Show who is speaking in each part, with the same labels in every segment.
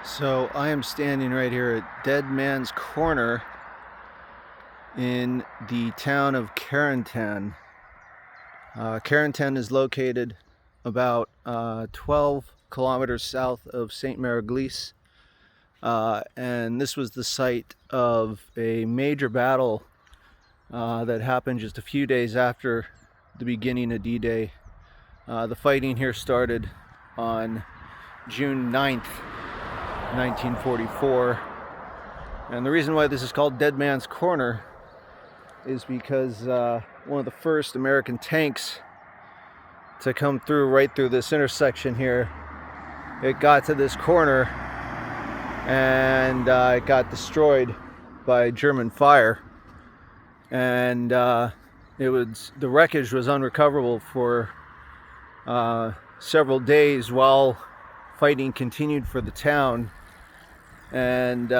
Speaker 1: So I am standing right here at Dead Man's Corner in the town of Carentan. Carentan is located about 12 kilometers south of St-Mère-Èglise, and this was the site of a major battle that happened just a few days after the beginning of D-Day. The fighting here started on June 9th, 1944, and the reason why this is called Dead Man's Corner is because one of the first American tanks to come through right through this intersection here, it got to this corner and it got destroyed by German fire, and the wreckage was unrecoverable for several days while fighting continued for the town, and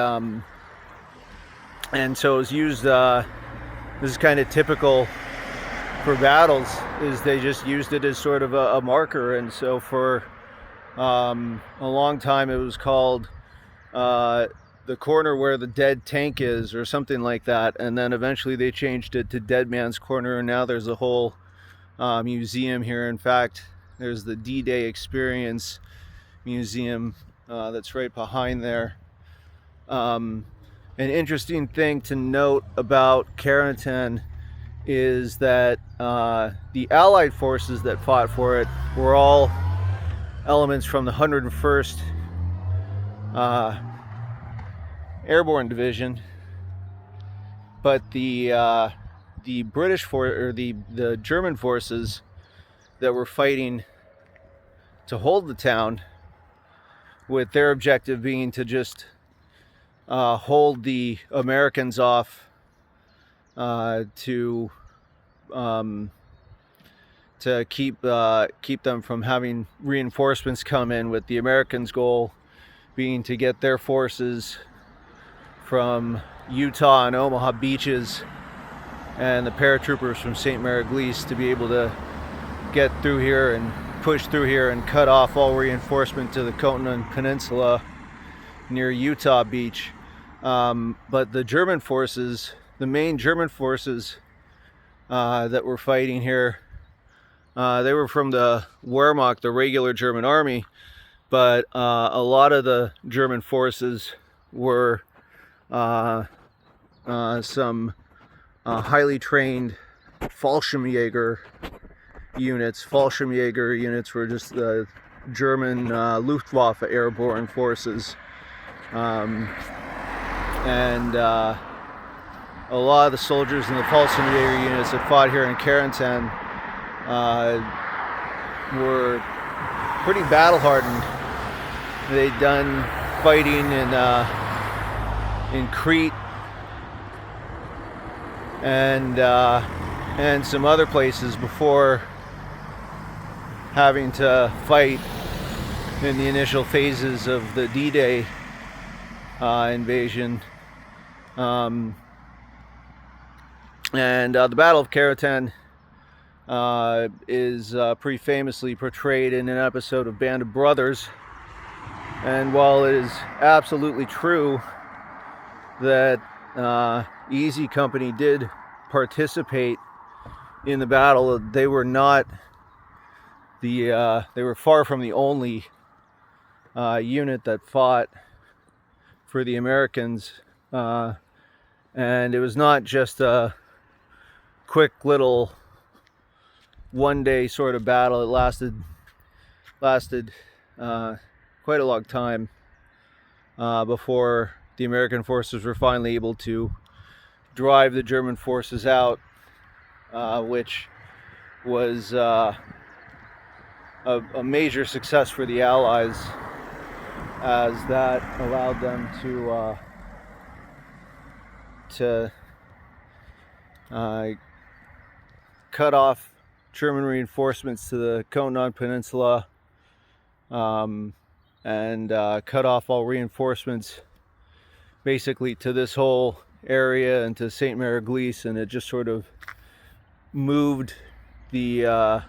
Speaker 1: so it was used. This is kind of typical for battles, is they just used it as sort of a marker, and so for a long time it was called the corner where the dead tank is, or something like that, and then eventually they changed it to Dead Man's Corner, and now there's a whole museum here. In fact, there's the D-Day Experience Museum that's right behind there. An interesting thing to note about Carentan is that the Allied forces that fought for it were all elements from the 101st Airborne Division, but the the German forces that were fighting to hold the town, with their objective being to just hold the Americans off, to keep them from having reinforcements come in, with the Americans' goal being to get their forces from Utah and Omaha beaches and the paratroopers from St-Mère-Èglise to be able to get through here and push through here and cut off all reinforcement to the Carentan Peninsula near Utah Beach. But the German forces, the main German forces that were fighting here, they were from the Wehrmacht, the regular German army, but a lot of the German forces were some highly trained Fallschirmjäger units. Fallschirmjäger units were just the German Luftwaffe airborne forces, and a lot of the soldiers in the Fallschirmjäger units that fought here in Carentan were pretty battle hardened. They'd done fighting in Crete and some other places before having to fight in the initial phases of the D-Day invasion. And the Battle of Carentan is pretty famously portrayed in an episode of Band of Brothers. And while it is absolutely true that Easy Company did participate in the battle, they were not they were far from the only unit that fought for the Americans, and it was not just a quick little one-day sort of battle. It lasted quite a long time before the American forces were finally able to drive the German forces out, which was a major success for the Allies, as that allowed them to cut off German reinforcements to the Carentan Peninsula, and cut off all reinforcements basically to this whole area and to St-Mère-Èglise, and it just sort of moved the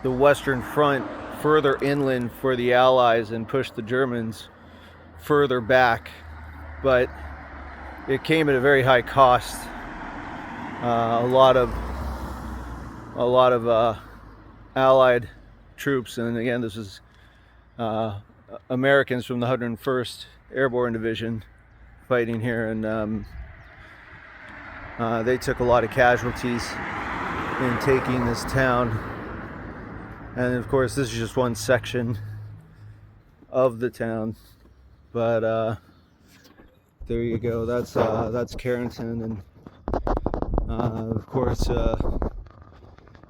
Speaker 1: Western Front further inland for the Allies and pushed the Germans further back, but it came at a very high cost. A lot of Allied troops, and again, this is Americans from the 101st Airborne Division fighting here, and they took a lot of casualties in taking this town. And of course, this is just one section of the town, but there you go. That's Carentan, and of course,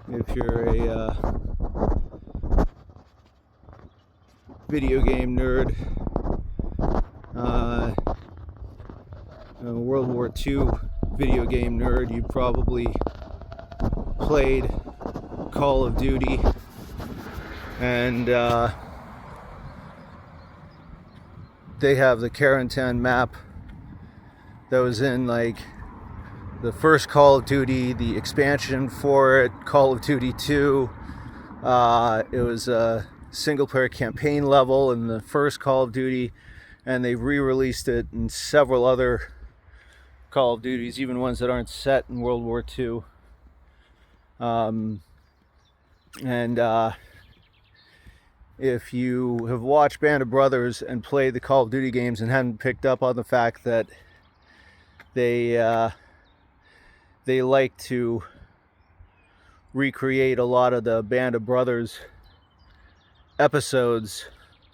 Speaker 1: if you're a video game nerd, a World War II video game nerd, you probably played Call of Duty, and they have the Carentan map that was in like the first Call of Duty, the expansion for it, Call of Duty 2. It was a single player campaign level in the first Call of Duty, and they re-released it in several other Call of Duties, even ones that aren't set in World War II. If you have watched Band of Brothers and played the Call of Duty games and hadn't picked up on the fact that they like to recreate a lot of the Band of Brothers episodes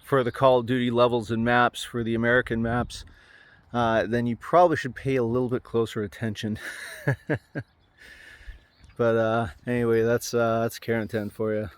Speaker 1: for the Call of Duty levels and maps, for the American maps, then you probably should pay a little bit closer attention. But anyway, that's Carentan for you.